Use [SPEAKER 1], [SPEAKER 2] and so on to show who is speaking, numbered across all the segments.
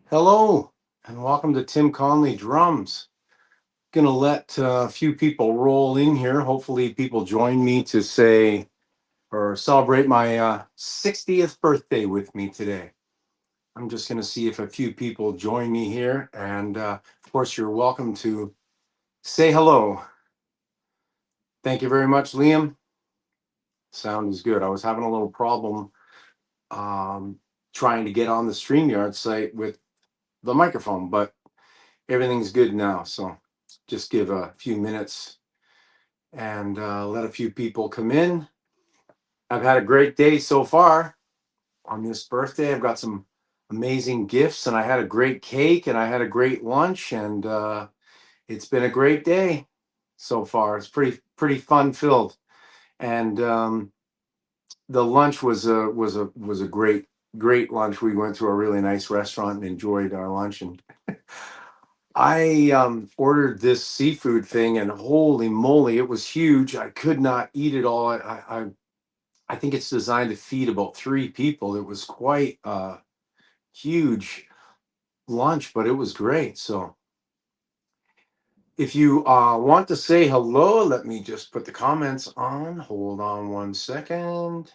[SPEAKER 1] Hello, and welcome to Tim Conley Drums. Gonna let a few people roll in here. Hopefully, people join me to say or celebrate my 60th birthday with me today. I'm just gonna see if a few people join me here, and of course, you're welcome to say hello. Thank you very much, Liam. Sound is good. I was having a little problem um, trying to get on the StreamYard site with the microphone, but everything's good now. So just give a few minutes and let a few people come in. I've had a great day so far on this birthday. I've got some amazing gifts, and I had a great cake, and I had a great lunch, and it's been a great day so far. It's pretty fun filled, and the lunch was a great lunch. We went to a really nice restaurant and enjoyed our lunch, and I ordered this seafood thing, and holy moly, it was huge. I could not eat it all. I think it's designed to feed about three people. It was quite a huge lunch, but it was great. So if you want to say hello, let me just put the comments on. Hold on one second.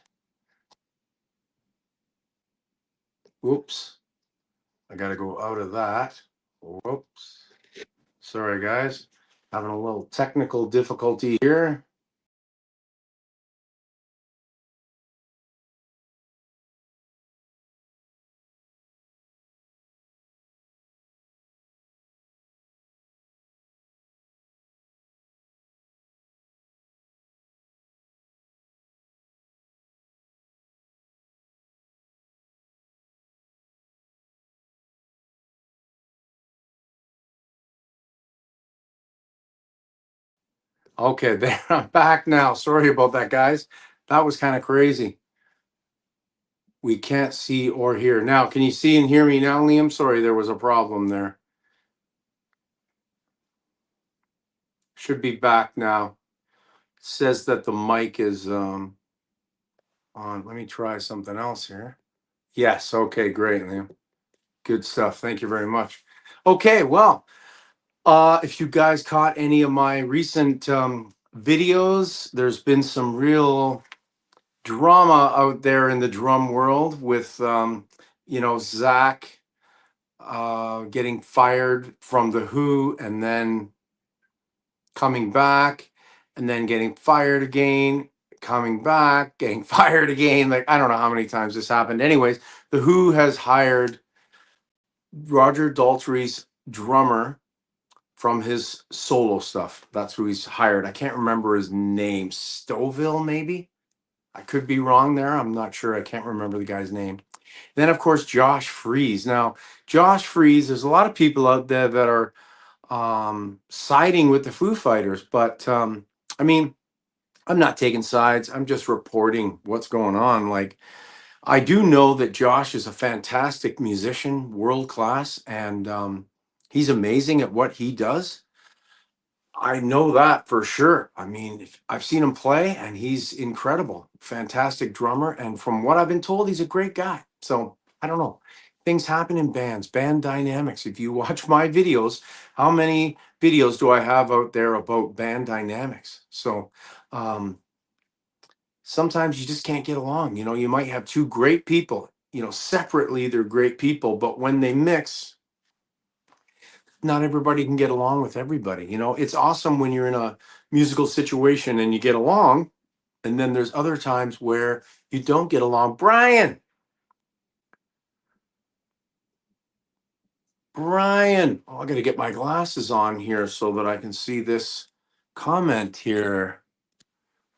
[SPEAKER 1] Oops, I got to go out of that. Whoops. Sorry, guys. Having a little technical difficulty here. Okay, there I'm back now. Sorry about that, guys. That was kind of crazy. We can't see or hear. Now, can you see and hear me now, Liam? Sorry, there was a problem there. Should be back now. Says that the mic is on. Let me try something else here. Yes, okay, great, Liam. Good stuff. Thank you very much. Okay, well, if you guys caught any of my recent videos, there's been some real drama out there in the drum world with Zach getting fired from the Who and then coming back and then getting fired again, coming back, getting fired again. Like, I don't know how many times this happened. Anyways, the Who has hired Roger Daltrey's drummer from his solo stuff. That's who he's hired. I can't remember his name. Stoville, maybe? I could be wrong there. I'm not sure. I can't remember the guy's name. Then, of course, Josh Freese. Now, Josh Freese, there's a lot of people out there that are siding with the Foo Fighters, but I mean, I'm not taking sides. I'm just reporting what's going on. Like, I do know that Josh is a fantastic musician, world class, and he's amazing at what he does. I know that for sure. I mean, I've seen him play and he's incredible, fantastic drummer. And from what I've been told, he's a great guy. So I don't know. Things happen in bands, band dynamics. If you watch my videos, how many videos do I have out there about band dynamics? So sometimes you just can't get along. You might have two great people, separately, they're great people, but when they mix, not everybody can get along with everybody. It's awesome when you're in a musical situation and you get along, and then there's other times where you don't get along. Brian, oh, I got to get my glasses on here so that I can see this comment here.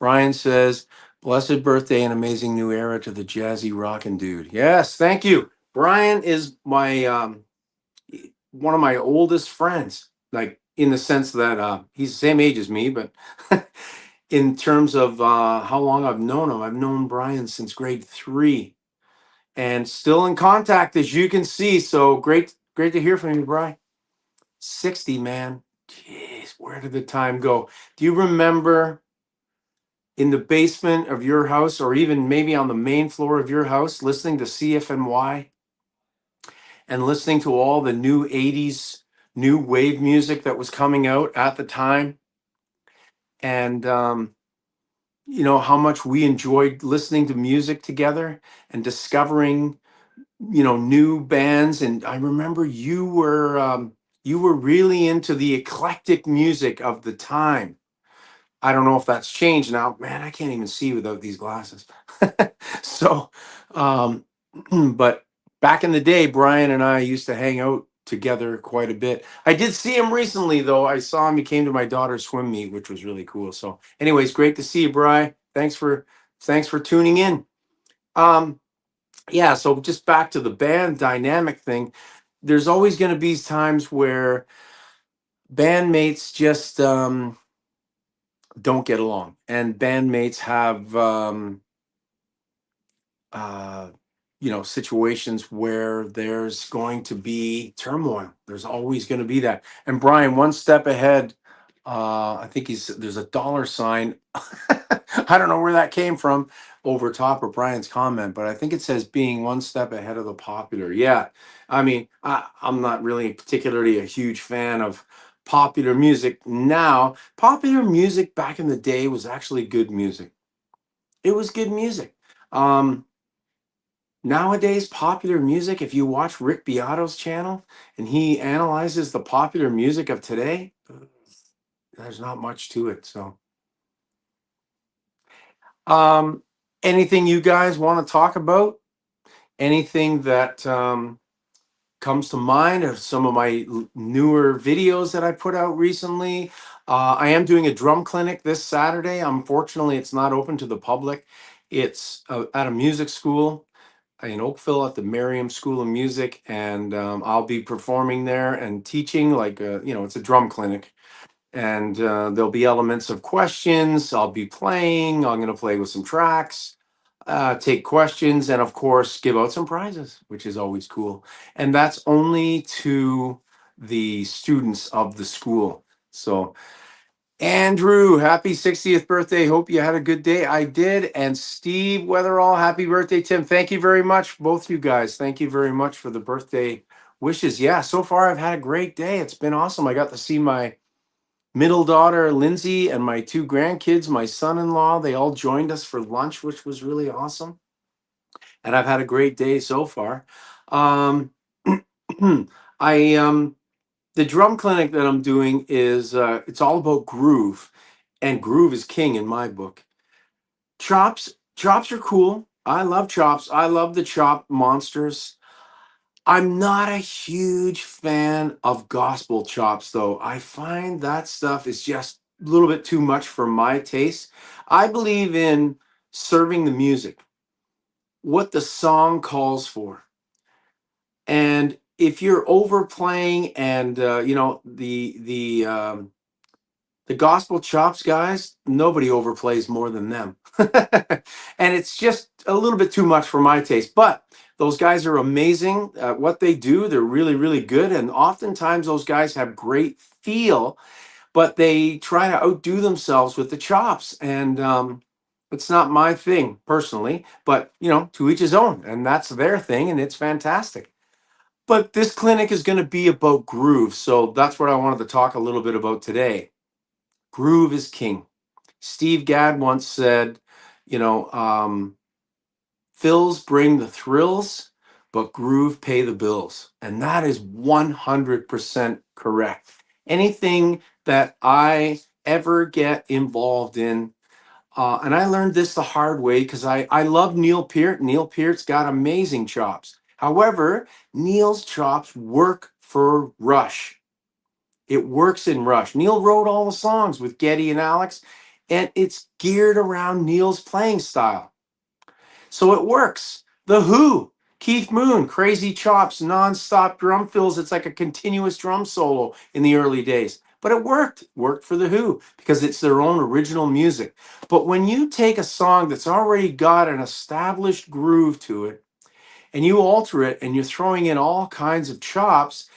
[SPEAKER 1] Brian says, "Blessed birthday and amazing new era to the jazzy rockin' dude." Yes, thank you. Brian is my one of my oldest friends, like in the sense that he's the same age as me, but in terms of how long I've known him, I've known Brian since grade 3 and still in contact, as you can see. So great to hear from you, Brian. 60, man. Jeez, where did the time go? Do you remember in the basement of your house, or even maybe on the main floor of your house, listening to CFNY? and listening to all the new 80s new wave music that was coming out at the time. And how much we enjoyed listening to music together and discovering new bands. And I remember you were really into the eclectic music of the time. I don't know if that's changed now. Man, I can't even see without these glasses. So, um, but back in the day, Brian and I used to hang out together quite a bit. I did see him recently, though. I saw him. He came to my daughter's swim meet, which was really cool. So, anyways, great to see you, Brian. Thanks for tuning in. Um, yeah. So, just back to the band dynamic thing. There's always going to be times where bandmates just don't get along, and bandmates have uh, situations where there's going to be turmoil. There's always going to be that. And Brian, one step ahead. I think there's a dollar sign. I don't know where that came from over top of Brian's comment, but I think it says being one step ahead of the popular. Yeah, I mean, I'm not really particularly a huge fan of popular music now. Popular music back in the day was actually good music. It was good music. Um, Nowadays, popular music, if you watch Rick Beato's channel and he analyzes the popular music of today, there's not much to it. So, um, anything you guys want to talk about? Anything that comes to mind of some of my newer videos that I put out recently? I am doing a drum clinic this Saturday. Unfortunately, it's not open to the public. It's at a music school in Oakville at the Merriam School of Music, and I'll be performing there and teaching. Like, it's a drum clinic, and there'll be elements of questions. I'll be playing. I'm going to play with some tracks, take questions, and of course, give out some prizes, which is always cool. And that's only to the students of the school. So, Andrew, happy 60th birthday. Hope you had a good day. I did. And Steve Weatherall, happy birthday, Tim. Thank you very much, both you guys. Thank you very much for the birthday wishes. Yeah, so far I've had a great day. It's been awesome. I got to see my middle daughter, Lindsay, and my two grandkids, my son in law. They all joined us for lunch, which was really awesome. And I've had a great day so far. Um, I The drum clinic that I'm doing is it's all about groove, and groove is king in my book. Chops are cool. I love chops. I love the chop monsters. I'm not a huge fan of gospel chops, though. I find that stuff is just a little bit too much for my taste. I believe in serving the music, what the song calls for. And if you're overplaying and the gospel chops guys, nobody overplays more than them. And it's just a little bit too much for my taste. But those guys are amazing at what they do. They're really, really good. And oftentimes those guys have great feel, but they try to outdo themselves with the chops. And it's not my thing personally, but to each his own. And that's their thing, and it's fantastic. But this clinic is going to be about groove. So that's what I wanted to talk a little bit about today. Groove is king. Steve Gadd once said, you know, fills bring the thrills, but groove pay the bills. And that is 100% correct. Anything that I ever get involved in, and I learned this the hard way because I love Neil Peart. Neil Peart's got amazing chops. However, Neil's chops work for Rush. It works in Rush. Neil wrote all the songs with Geddy and Alex, and it's geared around Neil's playing style. So it works. The Who, Keith Moon, crazy chops, non-stop drum fills. It's like a continuous drum solo in the early days. But it worked. It worked for The Who because it's their own original music. But when you take a song that's already got an established groove to it and you alter it and you're throwing in all kinds of chops,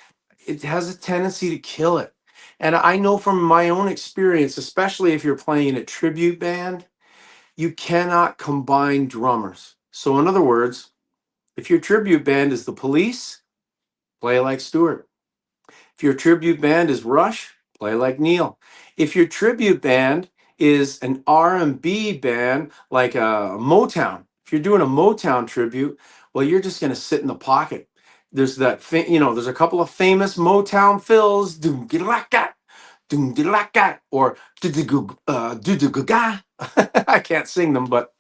[SPEAKER 1] it has a tendency to kill it. And I know from my own experience, especially if you're playing in a tribute band, you cannot combine drummers. So, in other words, if your tribute band is the Police, play like Stewart. If your tribute band is Rush, play like Neil. If your tribute band is an R&B band like a Motown, if you're doing a Motown tribute, well, you're just going to sit in the pocket. There's there's a couple of famous Motown fills, doom gilaka, doom gilaka, or do ga. I can't sing them, but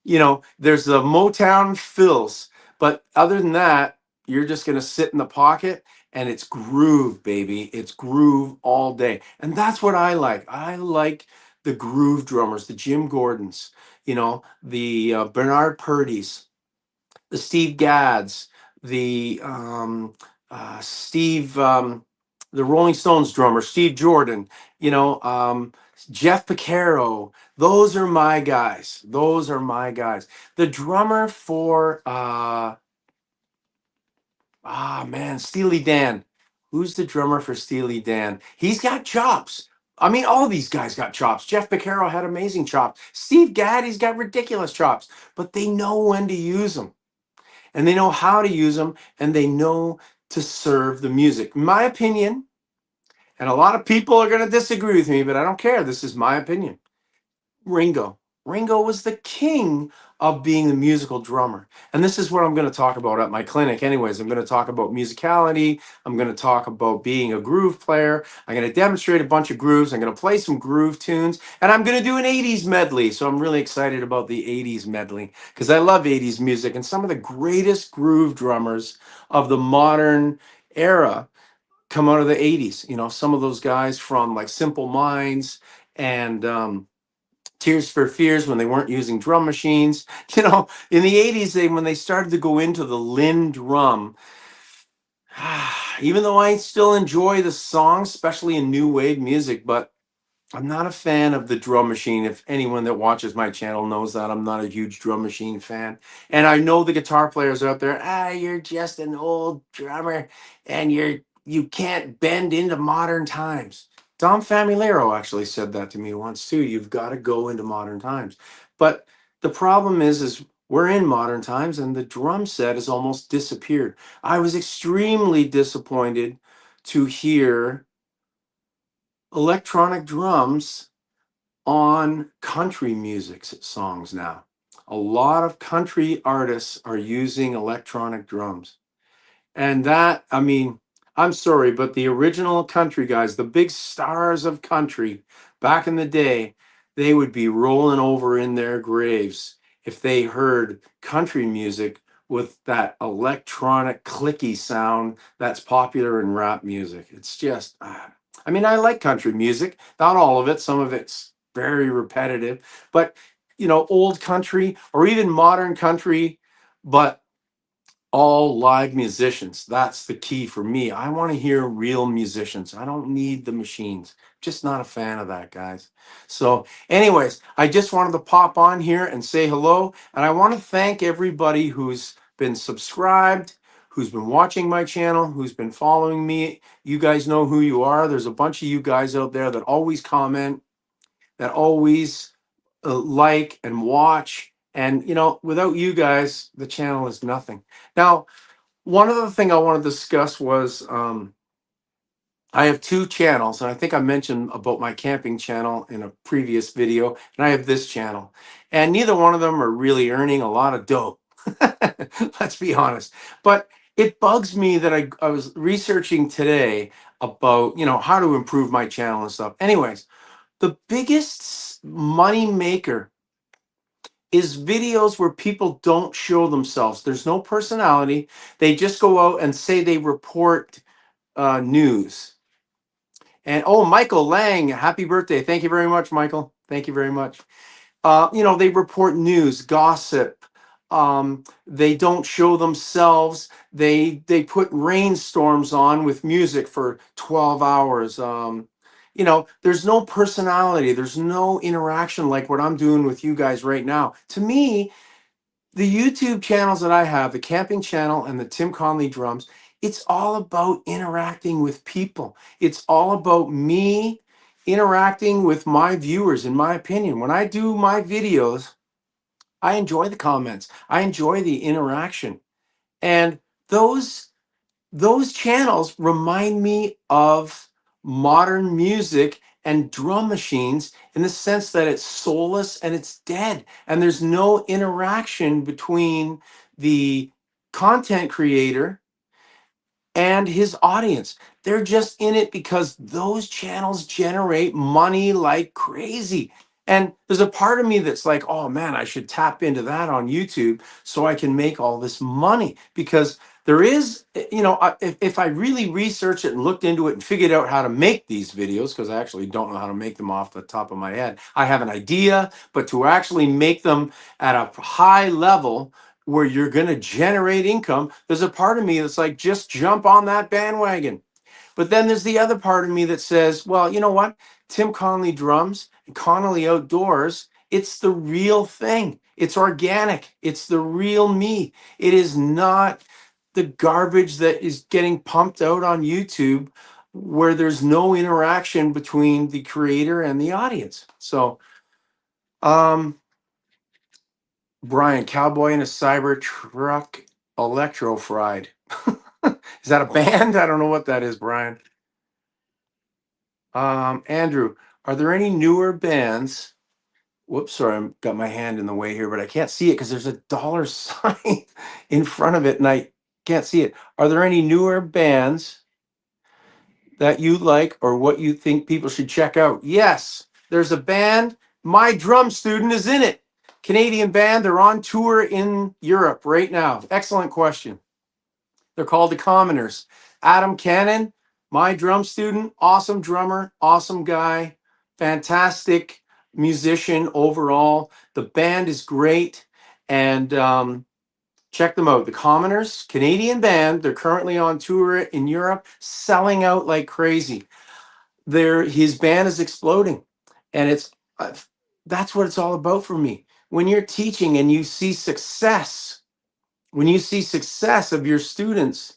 [SPEAKER 1] there's the Motown fills. But other than that, you're just going to sit in the pocket and it's groove, baby. It's groove all day. And that's what I like. I like the groove drummers, the Jim Gordons, the Bernard Purdy's, the Steve Gads, the Steve, the Rolling Stones drummer, Steve Jordan, Jeff Picaro. Those are my guys. Those are my guys. The drummer for Steely Dan. Who's the drummer for Steely Dan? He's got chops. I mean, all these guys got chops. Jeff Picaro had amazing chops. Steve Gadd, he's got ridiculous chops, but they know when to use them, and they know how to use them, and they know to serve the music. In my opinion, and a lot of people are going to disagree with me, but I don't care. This is my opinion. Ringo. Ringo was the king of being the musical drummer. And this is what I'm going to talk about at my clinic. Anyways, I'm going to talk about musicality. I'm going to talk about being a groove player. I'm going to demonstrate a bunch of grooves. I'm going to play some groove tunes. And I'm going to do an 80s medley. So I'm really excited about the 80s medley because I love 80s music. And some of the greatest groove drummers of the modern era come out of the 80s. Some of those guys from like Simple Minds and Tears for Fears, when they weren't using drum machines. In the 80s, when they started to go into the Linn drum, even though I still enjoy the songs, especially in new wave music, but I'm not a fan of the drum machine. If anyone that watches my channel knows that, I'm not a huge drum machine fan. And I know the guitar players out there, you're just an old drummer and you can't bend into modern times. Dom Famulero actually said that to me once too. You've got to go into modern times. But the problem is we're in modern times and the drum set has almost disappeared. I was extremely disappointed to hear electronic drums on country music songs now. A lot of country artists are using electronic drums. And that, I mean, I'm sorry, but the original country guys, the big stars of country back in the day, they would be rolling over in their graves if they heard country music with that electronic clicky sound that's popular in rap music. It's just, I mean, I like country music, not all of it. Some of it's very repetitive, but old country or even modern country, but all live musicians. That's the key for me. I want to hear real musicians. I don't need the machines. Just not a fan of that, guys. So, anyways, I just wanted to pop on here and say hello. And I want to thank everybody who's been subscribed, who's been watching my channel, who's been following me. You guys know who you are. There's a bunch of you guys out there that always comment, that always like and watch. And, without you guys, the channel is nothing. Now, one other thing I want to discuss was I have two channels, and I think I mentioned about my camping channel in a previous video, and I have this channel. And neither one of them are really earning a lot of dough. Let's be honest. But it bugs me that I was researching today about, how to improve my channel and stuff. Anyways, the biggest money maker is videos where people don't show themselves. There's no personality. They just go out and say they report news. And Michael Lang, happy birthday. Thank you very much, Michael. Thank you very much. They report news, gossip. They don't show themselves. They put rainstorms on with music for 12 hours. There's no personality. There's no interaction like what I'm doing with you guys right now. To me, the YouTube channels that I have, the camping channel and the Tim Conley drums, it's all about interacting with people. It's all about me interacting with my viewers, in my opinion. When I do my videos, I enjoy the comments. I enjoy the interaction. And those those channels remind me of modern music and drum machines in the sense that it's soulless and it's dead, and there's no interaction between the content creator and his audience. They're just in it because those channels generate money like crazy. And there's a part of me that's like, oh man, I should tap into that on YouTube so I can make all this money. Because there is, if I really researched it and looked into it and figured out how to make these videos, because I actually don't know how to make them off the top of my head. I have an idea, but to actually make them at a high level where you're going to generate income, there's a part of me that's like, just jump on that bandwagon. But then there's the other part of me that says, well, you know what? Tim Connolly drums and Connolly outdoors, it's the real thing. It's organic. It's the real me. It is not the garbage that is getting pumped out on YouTube where there's no interaction between the creator and the audience. So, Brian, Cowboy in a Cyber Truck Electro Fried. Is that a band? I don't know what that is, Brian. Andrew, are there any newer bands? Whoops, sorry, I've got my hand in the way here, but I can't see it because there's a dollar sign in front of it and I can't see it. Are there any newer bands that you like or what you think people should check out? Yes, there's a band. My drum student is in it. Canadian band. They're on tour in Europe right now. Excellent question. They're called the Commoners. Adam Cannon, my drum student, awesome drummer, awesome guy, fantastic musician overall. The band is great. And check them out. The Commoners, Canadian band. They're currently on tour in Europe, selling out like crazy. His band is exploding. And uh, that's what it's all about for me. When you're teaching and you see success, when you see success of your students,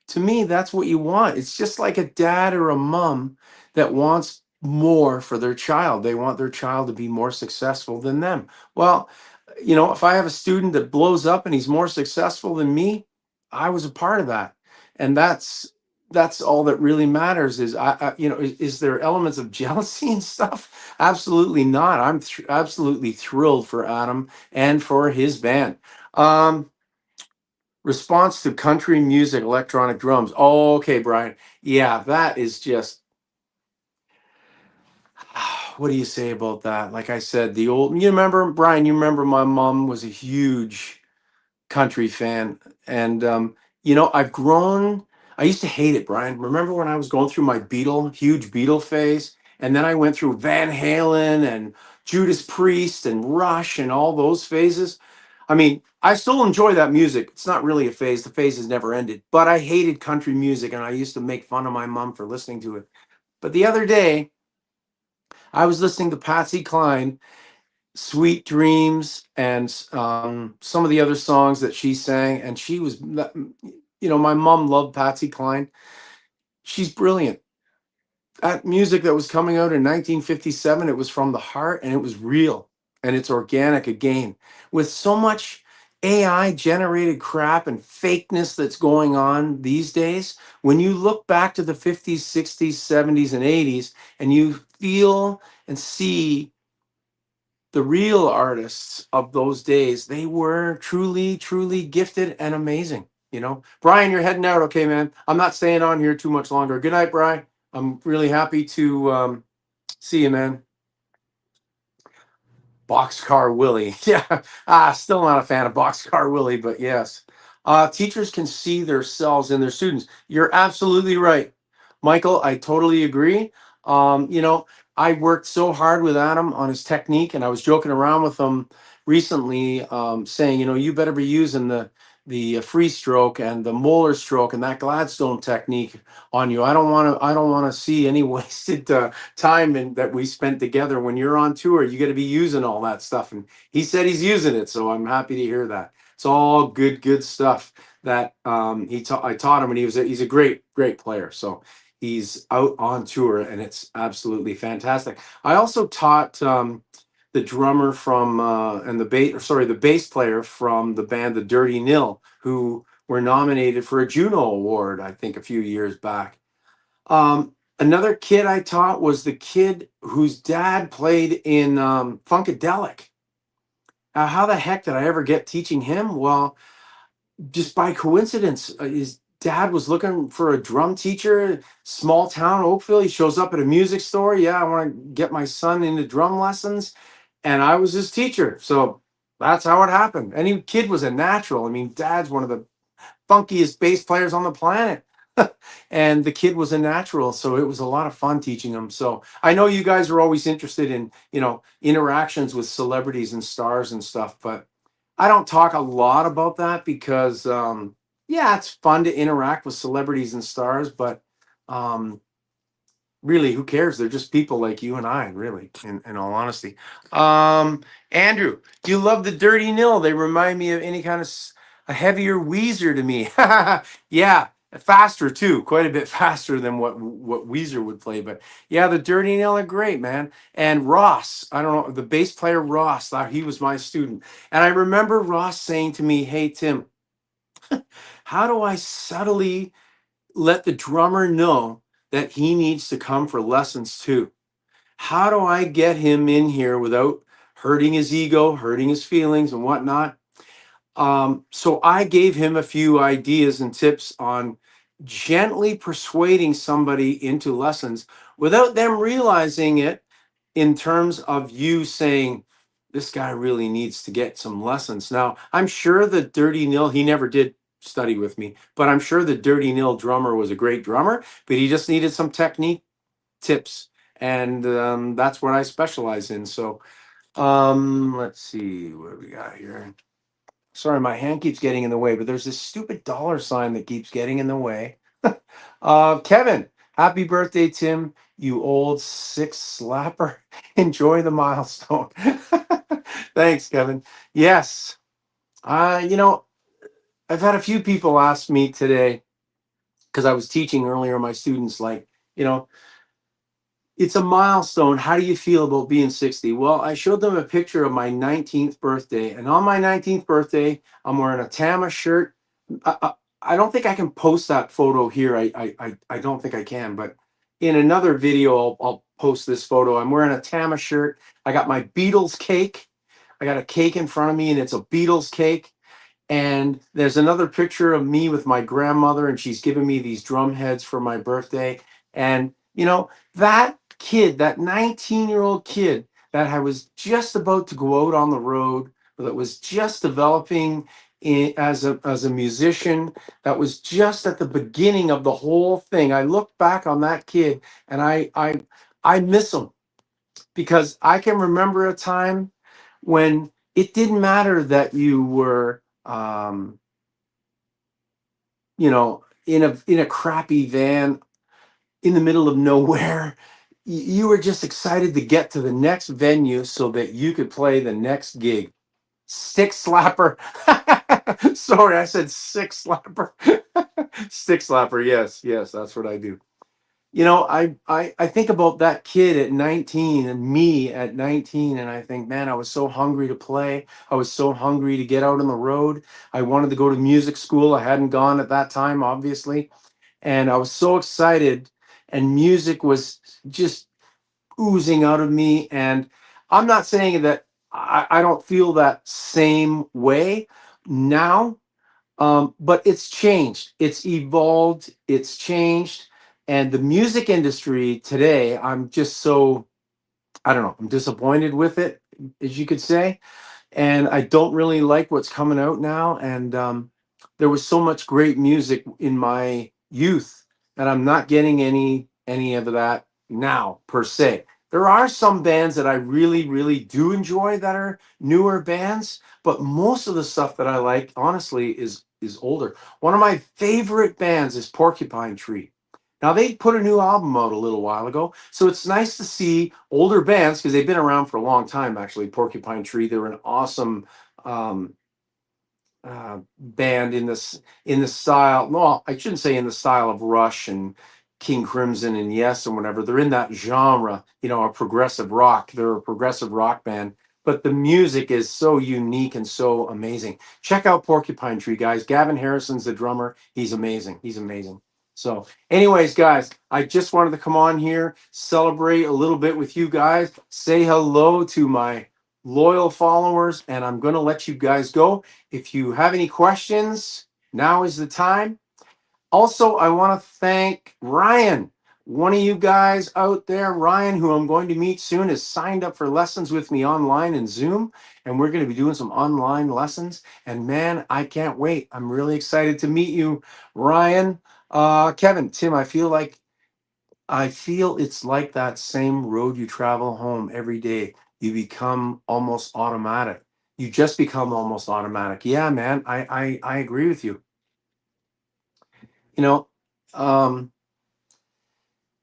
[SPEAKER 1] to me, that's what you want. It's just like a dad or a mom that wants more for their child. They want their child to be more successful than them. Well, if I have a student that blows up and he's more successful than me, I was a part of that. And that's all that really matters is is there elements of jealousy and stuff? Absolutely not. I'm absolutely thrilled for Adam and for his band. Response to country music, electronic drums. Oh, okay, Brian. Yeah, that is just. What do you say about that? Like I said, you remember, Brian, you remember my mom was a huge country fan. And, I've grown. I used to hate it, Brian. Remember when I was going through my huge Beatle phase? And then I went through Van Halen and Judas Priest and Rush and all those phases. I mean, I still enjoy that music. It's not really a phase. The phase has never ended. But I hated country music and I used to make fun of my mom for listening to it. But the other day, I was listening to Patsy Cline, Sweet Dreams, and some of the other songs that she sang. And my mom loved Patsy Cline. She's brilliant. That music that was coming out in 1957, it was from the heart and it was real and it's organic again. With so much AI generated crap and fakeness that's going on these days, when you look back to the 50s, 60s, 70s, and 80s, and you feel and see the real artists of those days, they were truly, truly gifted and amazing. Brian, you're heading out. Okay, man. I'm not staying on here too much longer. Good night, Brian. I'm really happy to see you, man. Boxcar Willie. Yeah. Still not a fan of Boxcar Willie, but yes. Teachers can see themselves in their students. You're absolutely right. Michael, I totally agree. I worked so hard with Adam on his technique, and I was joking around with him recently, saying, you better be using the free stroke and the molar stroke and that Gladstone technique on you. I don't want to see any wasted time that we spent together. When you're on tour, you got to be using all that stuff. And he said he's using it, so I'm happy to hear that. It's all good stuff that I taught him, and he's a great player. So he's out on tour, and it's absolutely fantastic. I also taught the drummer from and the bass player from the band The Dirty Nil, who were nominated for a Juno Award, I think, a few years back. Another kid I taught was the kid whose dad played in Funkadelic. How the heck did I ever get teaching him? Well, just by coincidence, his dad was looking for a drum teacher, small town Oakville. He shows up at a music store. Yeah, I want to get my son into drum lessons. And I was his teacher. So that's how it happened. Any kid was a natural. I mean, dad's one of the funkiest bass players on the planet. And the kid was a natural, so it was a lot of fun teaching him. So I know you guys are always interested in, interactions with celebrities and stars and stuff, but I don't talk a lot about that because yeah, it's fun to interact with celebrities and stars, but um really, who cares? They're just people like you and I, really, in all honesty. Andrew, do you love the Dirty Nil? They remind me of any kind of a heavier Weezer to me. Yeah, faster too, quite a bit faster than what Weezer would play. But yeah, the Dirty Nil are great, man. And Ross, I don't know, the bass player Ross, he was my student. And I remember Ross saying to me, "Hey, Tim, how do I subtly let the drummer know that he needs to come for lessons too? How do I get him in here without hurting his ego, hurting his feelings, and whatnot?" So I gave him a few ideas and tips on gently persuading somebody into lessons without them realizing it, in terms of you saying, "This guy really needs to get some lessons." Now, I'm sure the Dirty Nil, he never did study with me, but I'm sure the Dirty Nil drummer was a great drummer, but he just needed some technique tips. And that's what I specialize in. So let's see what we got here. Sorry, my hand keeps getting in the way, but there's this stupid dollar sign that keeps getting in the way. Kevin, happy birthday, Tim, you old six slapper. Enjoy the milestone. Thanks, Kevin. Yes. I've had a few people ask me today, because I was teaching earlier my students, like, you know, it's a milestone. How do you feel about being 60? Well, I showed them a picture of my 19th birthday. And on my 19th birthday, I'm wearing a Tama shirt. I don't think I can post that photo here. I don't think I can. But in another video, I'll post this photo. I'm wearing a Tama shirt. I got my Beatles cake. I got a cake in front of me, and it's a Beatles cake. And there's another picture of me with my grandmother, and she's giving me these drum heads for my birthday. And, that kid, that 19-year-old kid that I was just about to go out on the road, that was just developing as a musician, that was just at the beginning of the whole thing. I look back on that kid, and I miss him, because I can remember a time when it didn't matter that you were in a crappy van in the middle of nowhere. You were just excited to get to the next venue so that you could play the next gig. Stick slapper. Sorry, I said six slapper. Stick slapper. Yes, yes, that's what I do. I think about that kid at 19 and me at 19, and I think, man, I was so hungry to play. I was so hungry to get out on the road. I wanted to go to music school. I hadn't gone at that time, obviously. And I was so excited, and music was just oozing out of me. And I'm not saying that I don't feel that same way now, but it's changed, it's evolved, it's changed. And the music industry today, I'm just so, I don't know, I'm disappointed with it, as you could say. And I don't really like what's coming out now. And there was so much great music in my youth, and I'm not getting any of that now, per se. There are some bands that I really, really do enjoy that are newer bands, but most of the stuff that I like, honestly, is older. One of my favorite bands is Porcupine Tree. Now, they put a new album out a little while ago, so it's nice to see older bands, because they've been around for a long time. Actually, Porcupine Tree, they're an awesome um, band in the style. Well, I shouldn't say in the style of Rush and King Crimson and Yes and whatever. They're in that genre, a progressive rock. They're a progressive rock band. but the music is so unique and so amazing. Check out Porcupine Tree, guys. Gavin Harrison's the drummer. He's amazing. He's amazing. So, anyways, guys, I just wanted to come on here, celebrate a little bit with you guys, say hello to my loyal followers, and I'm going to let you guys go. If you have any questions, now is the time. Also, I want to thank Ryan. One of you guys out there, Ryan, who I'm going to meet soon, has signed up for lessons with me online in Zoom, and we're going to be doing some online lessons. And man, I can't wait. I'm really excited to meet you, Ryan. Kevin, Tim, I feel it's like that same road you travel home every day. You become almost automatic. You just become almost automatic. Yeah, man, I agree with you. You know, um,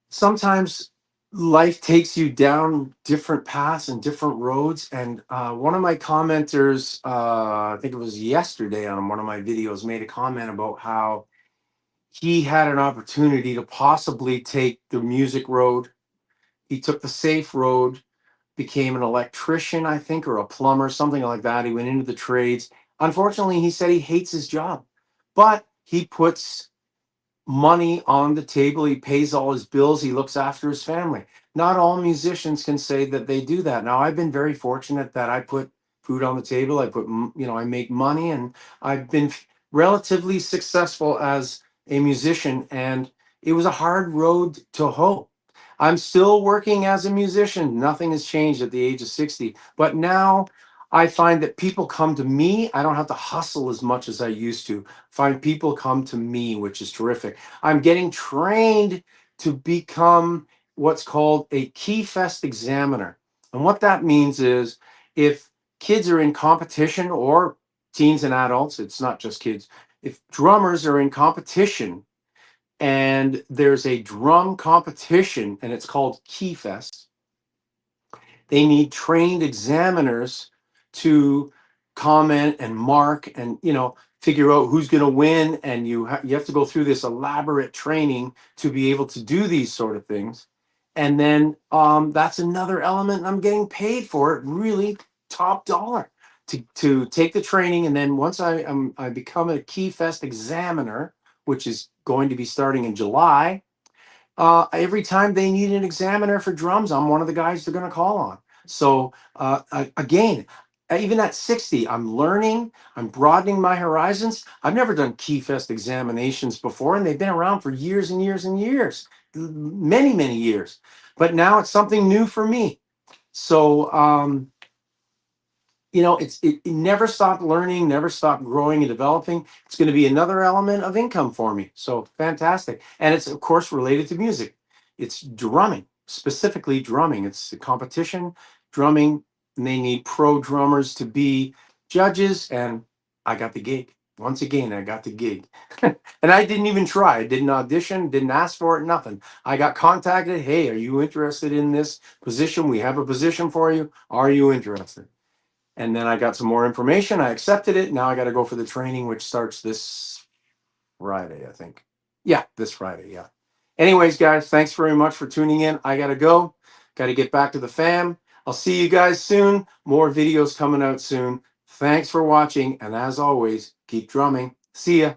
[SPEAKER 1] sometimes life takes you down different paths and different roads. And one of my commenters, I think it was yesterday on one of my videos, made a comment about how he had an opportunity to possibly take the music road. He took the safe road, became an electrician, I think, or a plumber, something like that. He went into the trades. Unfortunately, he said he hates his job, but he puts money on the table. He pays all his bills. He looks after his family. Not all musicians can say that they do that. Now, I've been very fortunate that I put food on the table. I make money, and I've been relatively successful as a musician. And it was a hard road to hoe. I'm still working as a musician. Nothing has changed at the age of 60. But now I find that people come to me. I don't have to hustle as much as I used to. Find people come to me, which is terrific. I'm getting trained to become what's called a Key Fest examiner. And what that means is if kids are in competition, or teens and adults, it's not just kids, if drummers are in competition and there's a drum competition and it's called Key Fest, they need trained examiners to comment and mark and figure out who's going to win, and you have to go through this elaborate training to be able to do these sort of things. And then that's another element. I'm getting paid for it, really top dollar, to take the training. And then once I become a Key Fest examiner, which is going to be starting in July, every time they need an examiner for drums, I'm one of the guys they're going to call on. So again, even at 60, I'm learning, I'm broadening my horizons. I've never done Key Fest examinations before, and they've been around for years and years and years, many, many years. But now it's something new for me. So it never stopped learning, never stopped growing and developing. It's going to be another element of income for me. So fantastic. And it's of course related to music. It's drumming, specifically drumming. It's a competition drumming, and they need pro drummers to be judges. And I got the gig. Once again, I got the gig. And I didn't even try. I didn't audition, didn't ask for it, nothing. I got contacted. Hey, are you interested in this position? We have a position for you. Are you interested? And then I got some more information. I accepted it. Now I got to go for the training, which starts this Friday, I think. Yeah, this Friday. Yeah. Anyways, guys, thanks very much for tuning in. I got to go. Got to get back to the fam. I'll see you guys soon. More videos coming out soon. Thanks for watching. And as always, keep drumming. See ya.